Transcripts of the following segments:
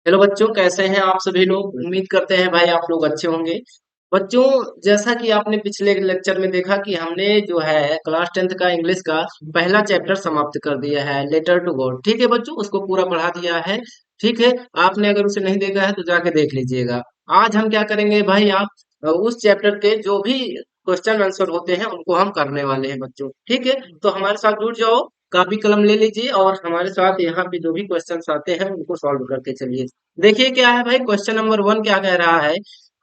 Hello बच्चों, कैसे हैं आप सभी लोग। उम्मीद करते हैं भाई आप लोग अच्छे होंगे। बच्चों, जैसा कि आपने पिछले लेक्चर में देखा कि हमने जो है क्लास 10th का इंग्लिश का पहला चैप्टर समाप्त कर दिया है, लेटर टू गॉड। ठीक है बच्चों, उसको पूरा पढ़ा दिया है। ठीक है, आपने अगर उसे नहीं देखा है तो जाके देख लीजिएगा। आज हम क्या करेंगे भाई, आप उस चैप्टर के जो भी क्वेश्चन आंसर होते हैं उनको हम करने वाले हैं बच्चों। ठीक है, तो हमारे साथ जुड़ जाओ, कॉपी कलम ले लीजिए और हमारे साथ यहाँ पे जो भी क्वेश्चंस आते हैं उनको सॉल्व करके चलिए। देखिए क्या है भाई, क्वेश्चन नंबर 1 क्या कह रहा है।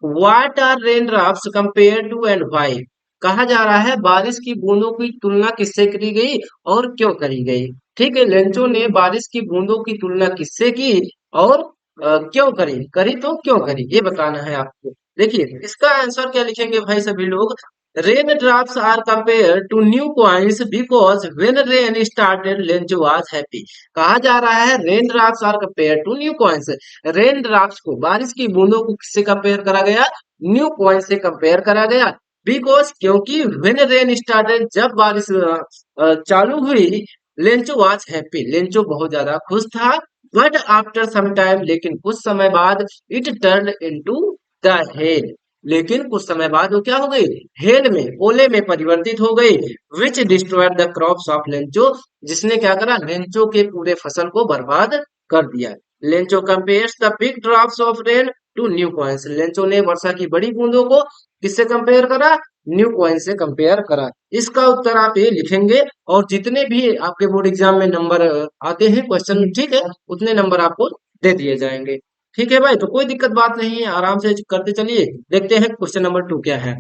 What are rain drops compare to and why. कहा जा रहा है बारिश की बूंदों की तुलना किससे करी गई और क्यों करी गई। ठीक है, लेंचो ने बारिश की बूंदों की तुलना किससे की और क्यों करी, करी तो क्यों करी, ये बताना है आपको। देखिए इसका आंसर क्या लिखेंगे भाई सभी लोग। Rain drops are compare to new coins because when rain started Lencho was happy. कहा जा रहा है rain drops are compare to new coins. Rain drops को, बारिश की बूंदों को किससे कंपेयर करा गया, न्यू कॉइन से कंपेयर करा गया। बिकॉज क्योंकि व्हेन रेन स्टार्टेड, जब बारिश चालू हुई, लेंचो वाज हैप्पी, लेंचो बहुत ज्यादा खुश था। बट आफ्टर सम टाइम, लेकिन कुछ समय बाद, it turn into the hell, लेकिन कुछ समय बाद वो क्या हो गई, हेल में, ओले में परिवर्तित हो गई। Which destroyed the crops of Lencho, जिसने क्या करा, लेंचो के पूरे फसल को बर्बाद कर दिया। Lencho compares the big drops of rain to new coins. Lencho ने वर्षा की बड़ी बूंदों को किससे कंपेयर करा, न्यू कॉइन से कंपेयर करा। इसका उत्तर आप ये लिखेंगे और जितने भी आपके बोर्ड एग्जाम में नंबर आते हैं क्वेश्चन, ठीक है, उतने नंबर आपको दे दिए जाएंगे। ठीक है भाई, तो कोई दिक्कत बात नहीं है, आराम से करते चलिए। देखते हैं क्वेश्चन नंबर 2 क्या है।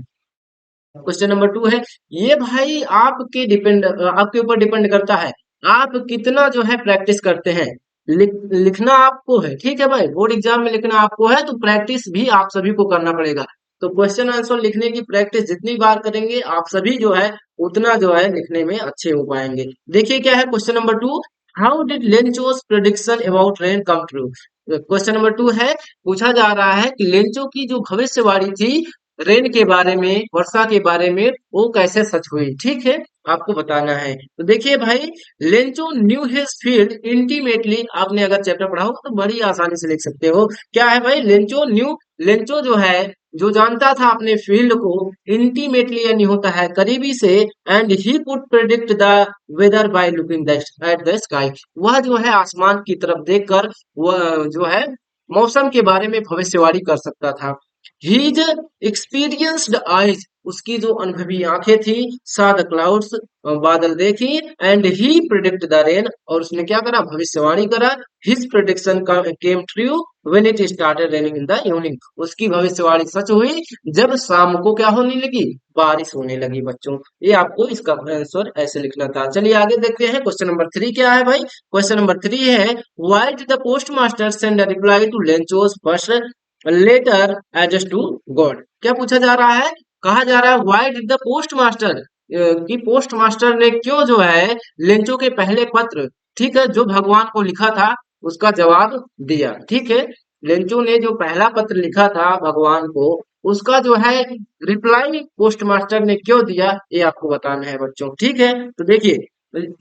क्वेश्चन नंबर 2 है, ये भाई आपके ऊपर डिपेंड करता है, आप कितना जो है प्रैक्टिस करते हैं। लिखना आपको है, ठीक है भाई, बोर्ड एग्जाम में लिखना आपको है, तो प्रैक्टिस भी आप सभी को करना पड़ेगा। तो क्वेश्चन आंसर लिखने की प्रैक्टिस जितनी बार करेंगे आप सभी जो है उतना जो है लिखने में अच्छे हो पाएंगे। देखिए क्या है question number 2। How did Lencho's prediction about rain come true. Question number 2 है, पूछा जा रहा है कि लेंचो की जो भविष्यवाणी थी रेन के बारे में, वर्षा के बारे में, वो कैसे सच हुई। ठीक है, आपको बताना है। तो देखिए भाई, Lencho new his field intimately, आपने अगर चैप्टर पढ़ा हो तो बड़ी आसानी से लिख सकते हो। क्या है भाई, लेंचो न्यू, लेंचो जो है जो जानता था अपने फील्ड को, इंटीमेटली यानी होता है करीबी से, and he could predict the whether by looking at the sky. वह जो है आसमान की तरफ देखकर वह जो है मौसम के बारे में भविष्यवाणी कर सकता था। हीज एक्सपीरियंस्ड आईज, उसकी जो अनुभवी आंखें थी, सा द क्लाउड्स, बादल देखी, and he predict the rain, और उसने क्या करा, भविष्यवाणी करा। His prediction came true when it started raining in the evening, उसकी भविष्यवाणी सच हुई जब शाम को क्या होने लगी, बारिश होने लगी बच्चों। ये आपको इसका आंसर ऐसे लिखना था। चलिए आगे देखते हैं क्वेश्चन नंबर 3 क्या है भाई। क्वेश्चन नंबर 3 है, why did the post master send a reply to Lencho's first letter address to God. क्या पूछा जा रहा है, कहा जा रहा है why did the post master, कि पोस्ट मास्टर ने क्यों जो है लेंचो के पहले पत्र, ठीक है, जो भगवान को लिखा था उसका जवाब दिया। ठीक है, लेंचो ने जो पहला पत्र लिखा था भगवान को, उसका जो है रिप्लाई पोस्ट मास्टर ने क्यों दिया, ये आपको बताना है बच्चों। ठीक है, तो देखिए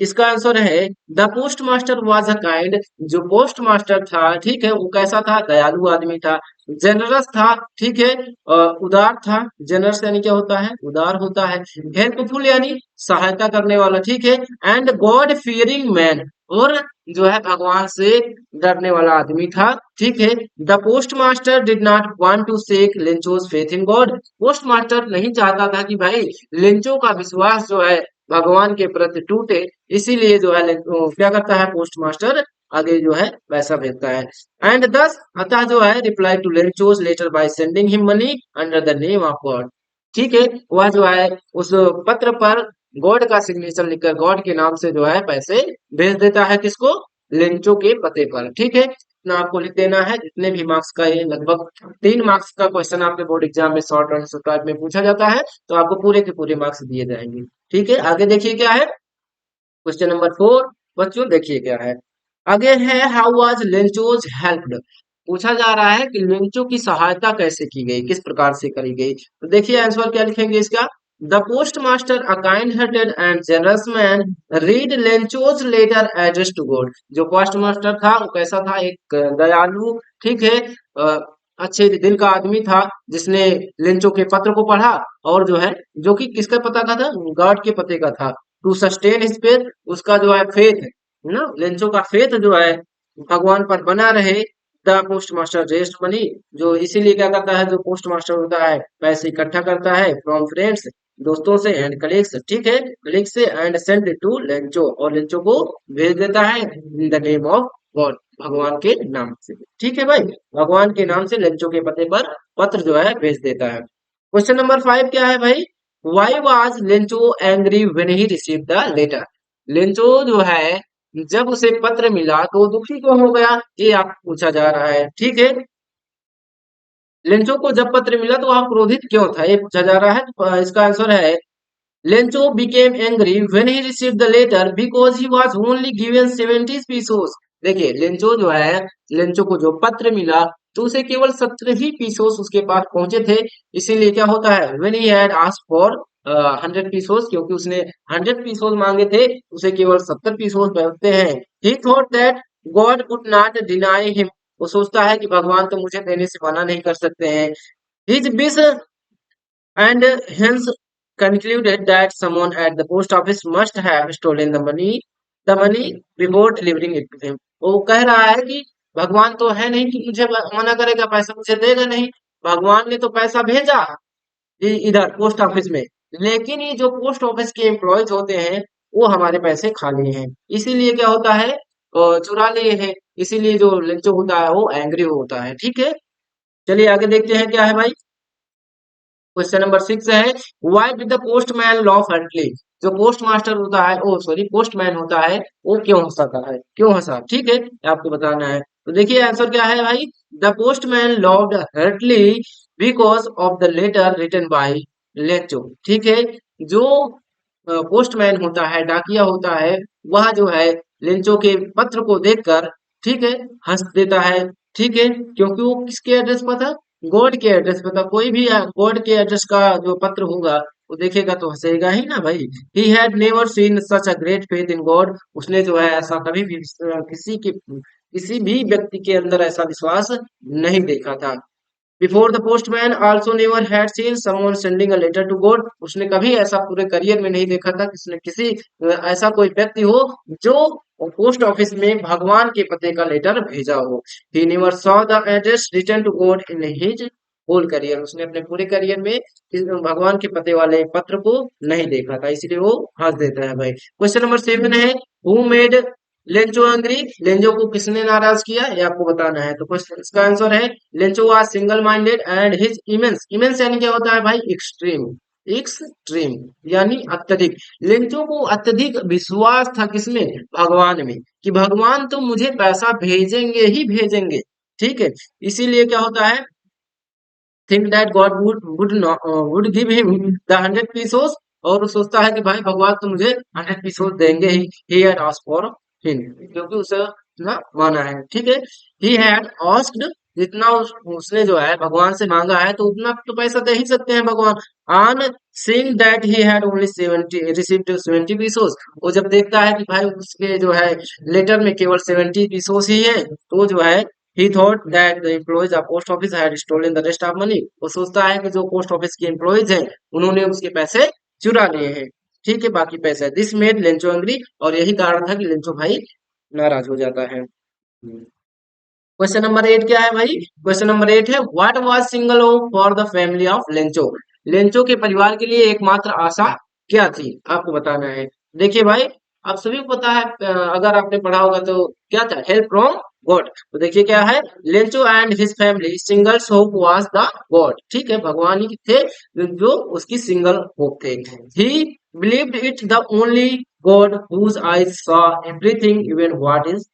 इसका आंसर है, the post master was a kind, जो पोस्ट मास्टर था, ठीक है, वो कैसा था, दयालु आदमी था। जेनरस था, ठीक है, उदार था। जेनरस यानी क्या होता है, उदार होता है। हेल्पफुल यानी सहायता करने वाला, ठीक है। एंड गॉड फियरिंग मैन, और जो है भगवान से डरने वाला आदमी था। ठीक है, the post master did not want to shake Lencho's faith in God. Postmaster नहीं चाहता था कि भाई लेंचो का विश्वास जो है भगवान के प्रति टूटे, इसीलिए जो है वो क्या करता है पोस्ट मास्टर, आगे जो है पैसा भेजता है। एंड दस, अतः जो है reply to Lencho's letter by sending him money under the name of God. ठीक है, वह जो है उस पत्र पर गॉड का सिग्नेचर लिखकर, गॉड के नाम से जो है पैसे भेज देता है, किसको, लेंचो के पते पर। ठीक है, इतना आपको लिख देना है। जितने भी मार्क्स का, ये लगभग 3 मार्क्स का क्वेश्चन आपके बोर्ड एग्जाम में शॉर्ट आंसर टाइप में पूछा जाता है, तो आपको पूरे के पूरे मार्क्स दिए जाएंगे। ठीक है, आगे देखिए क्या है क्वेश्चन नंबर 4। बच्चों देखिए क्या है, आगे है, हाउ वाज लेंचोज हेल्प्ड। पूछा जा रहा है कि लेंचो की सहायता कैसे की गई, किस प्रकार से करी गई। तो देखिए आंसर क्या लिखेंगे इसका। The post master a kind hearted and generous man read Lencho's letter address to God. जो पोस्ट मास्टर था वो कैसा था, एक दयालु, ठीक है, अ, अच्छे दिल का आदमी था, जिसने लेंचो के पत्र को पढ़ा, और जो है, जो कि किसका पता का था, गॉड के पते का था। टू सस्टेन हिज फेथ, उसका जो है फेथ है ना, लेंचो का फेथ जो है भगवान पर बना रहे। The post master rest money, जो इसीलिए क्या करता है, जो पोस्ट मास्टर होता है पैसे इकट्ठा करता है फ्रॉम फ्रेंड्स, दोस्तों से, एंड कलीग्स, ठीक है, कलीग्स से, एंड सेंड टू लेंचो, और लेंचो को भेज देता है in the name of God, भगवान के नाम से, ठीक है भाई, भगवान के नाम से लेंचो के पते पर पत्र जो है भेज देता है। क्वेश्चन नंबर 5 क्या है भाई, why was Lencho angry when he receive the letter. Lencho जो है जब उसे पत्र मिला तो दुखी क्यों हो गया, ये आप पूछा जा रहा है, ठीक है। लेंचो को जब पत्र मिला तो वह क्रोधित क्यों था, ये पूछा जा रहा है। तो इसका आंसर है, Lencho became angry when he received the letter because he was only given 70 pesos। देखिए लेंचो जो है, लेंचो को जो पत्र मिला तो उसे केवल 17 ही पीसोस उसके पास पहुंचे थे। इसीलिए क्या होता है, when he had asked for 100 pesos, क्योंकि उसने 100 पीसोस मांगे थे, उसे केवल 70 पीसोस मिलते हैं। he thought that God would not deny him। वो सोचता है कि भगवान तो मुझे देने से मना नहीं कर सकते हैं। his wish and hence concluded that someone at the post office must have stolen the money before delivering it to him। वो कह रहा है कि भगवान तो है नहीं कि मुझे मना करेगा, पैसा मुझे देगा नहीं, भगवान ने तो पैसा भेजा इधर पोस्ट ऑफिस में, लेकिन ये जो पोस्ट ऑफिस के एम्प्लॉयज होते हैं वो हमारे पैसे खा लिए हैं, इसीलिए क्या होता है, चुरा लिए हैं, इसीलिए जो जो होता है वो एंग्री होता है, ठीक है। चलिए आगे देखते हैं क्या है भाई। क्वेश्चन नंबर 6 है, why did the postman law heartily. जो पोस्ट मास्टर होता है, ओ सॉरी पोस्टमैन होता है, वो क्यों हंसाता है, क्यों हंसा, ठीक है, ये आपको बताना है। तो देखिए आंसर क्या है भाई, the postman loved heartily because of the letter written by Lencho, ठीक है। जो पोस्टमैन होता है, डाकिया होता है, वह जो है लेंचो के पत्र को देखकर, ठीक है, हंस देता है, ठीक है, क्योंकि वो किसके एड्रेस पर था, गॉड के एड्रेस पे था। कोई भी गॉड के एड्रेस का जो पत्र होगा वो देखेगा तो हंसेगा ही ना भाई। He had never seen such a great faith in God. उसने जो है ऐसा कभी भी किसी भी व्यक्ति के अंदर ऐसा विश्वास नहीं देखा था। Before the postman also never had seen someone sending a letter to God. उसने कभी ऐसा पूरे करियर में नहीं देखा था कि उसने किसी ऐसा कोई व्यक्ति हो जो पोस्ट ऑफिस में भगवान के पते का लेटर भेजा हो। He never saw the address return to God in his whole career. उसने अपने पूरे करियर में भगवान के पते वाले पत्र को नहीं देखा था, इसलिए वो हंस देता है भाई। क्वेश्चन नंबर 7 है, who made Lencho angry. Lencho को किसने नाराज किया, ये आपको बताना है। तो क्वेश्चन इसका आंसर है, Lencho was single minded and his immense. Immense यानी क्या होता है भाई, एक्सट्रीम, एक्सट्रीम यानी अत्यधिक। लेंचो को अत्यधिक विश्वास था किसमें, भगवान में, कि भगवान तो मुझे पैसा भेजेंगे ही भेजेंगे, ठीक है। इसीलिए क्या होता है, think that God would give him the 100 pesos. और वो सोचता है कि भाई भगवान तो मुझे 100 पीसोस देंगे he had asked for him, क्योंकि उसे ना माना है, ठीक है। ही हैड आस्क्ड, जितना उसने जो है भगवान से मांगा है तो उतना तो पैसा दे ही सकते हैं भगवान। On seeing that he had only 70 received 70 pesos. वो जब देखता है कि भाई उसके जो है लेटर में केवल 70 पीसोस ही है, तो जो है he thought that the employees of post office had stolen the rest of money। वो सोचता है कि जो पोस्ट ऑफिस के एम्प्लॉयज हैं उन्होंने उसके पैसे चुरा लिए हैं, ठीक है, बाकी पैसे। दिस मेड लेंचो एंग्री, और यही कारण था कि लेंचो भाई नाराज हो जाता है। क्वेश्चन नंबर 8 क्या है भाई, क्वेश्चन नंबर 8 है, what was single hope for the family of Lencho. Lencho के परिवार के लिए एकमात्र आशा क्या थी, आपको बताना है। देखिए भाई, आप सभी को पता है, अगर आपने पढ़ा होगा तो क्या था, हेल्प फ्रॉम गॉड। तो देखिए क्या है, Lencho and his family single hope was the God, ठीक है, भगवान ही थे जो उसकी सिंगल होप थे। He believed it the only God whose eyes saw everything even what is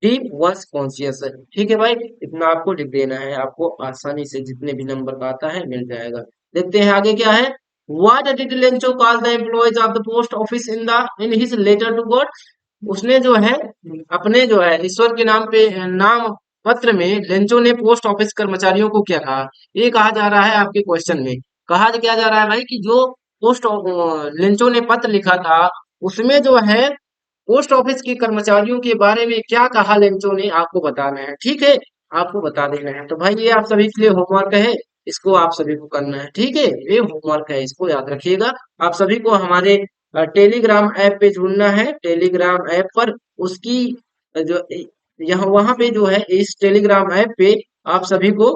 deep one's conscious है, ठीक है भाई, इतना आपको लिख देना है, आपको आसानी से जितने भी नंबर का आता है मिल जाएगा। देखते हैं आगे क्या है, what did Lencho call the employees of the post office in his letter to God. उसने जो है अपने जो है ईश्वर के नाम पे नाम पत्र में लेंचो ने पोस्ट ऑफिस कर्मचारियों को क्या कहा, ये कहा जा रहा है आपके क्वेश्चन में। कहा क्या जा रहा है भाई कि जो लिंचो ने पत्र लिखा था, उसमें जो है पोस्ट ऑफिस के कर्मचारियों के बारे में क्या कहा लेंचो ने, आपको बताना है। ठीक है, आपको बता देना है। तो भाई ये आप सभी के लिए होमवर्क है, इसको आप सभी को करना है। ठीक है, ये होमवर्क है, इसको याद रखिएगा। आप सभी को हमारे टेलीग्राम ऐप पे जुड़ना है। टेलीग्राम ऐप पर उसकी जो यहाँ वहां पे जो है, इस टेलीग्राम ऐप पे आप सभी को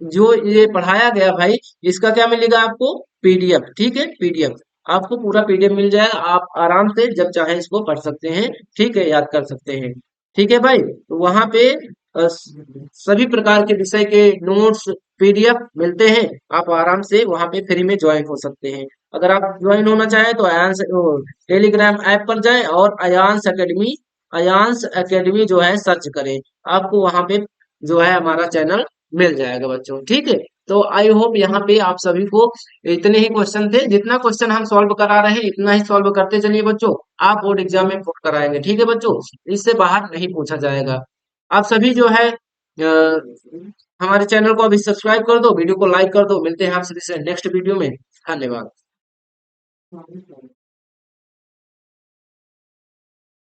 जो ये पढ़ाया गया भाई, इसका क्या मिलेगा आपको, पीडीएफ। ठीक है, पीडीएफ आपको पूरा पीडीएफ मिल जाएगा। आप आराम से जब चाहे इसको पढ़ सकते हैं। ठीक है, याद कर सकते हैं। ठीक है भाई, तो वहां पे सभी प्रकार के विषय के नोट्स, पीडीएफ मिलते हैं। आप आराम से वहां पे फ्री में ज्वाइन हो सकते हैं। अगर आप ज्वाइन होना चाहें तो अयांश टेलीग्राम ऐप पर जाएं और अयांश एकेडमी जो है सर्च करें। आपको वहां पे जो है हमारा चैनल मिल जाएगा बच्चों। ठीक है, तो आई होप यहाँ पे आप सभी को इतने ही क्वेश्चन थे। जितना क्वेश्चन हम सॉल्व करा रहे हैं इतना ही सॉल्व करते चलिए बच्चों। आप बोर्ड एग्जाम में पुट कराएंगे। ठीक है बच्चों, इससे बाहर नहीं पूछा जाएगा। आप सभी जो है हमारे चैनल को अभी सब्सक्राइब कर दो, वीडियो को लाइक कर दो। मिलते हैं आप सभी से नेक्स्ट वीडियो में। धन्यवाद।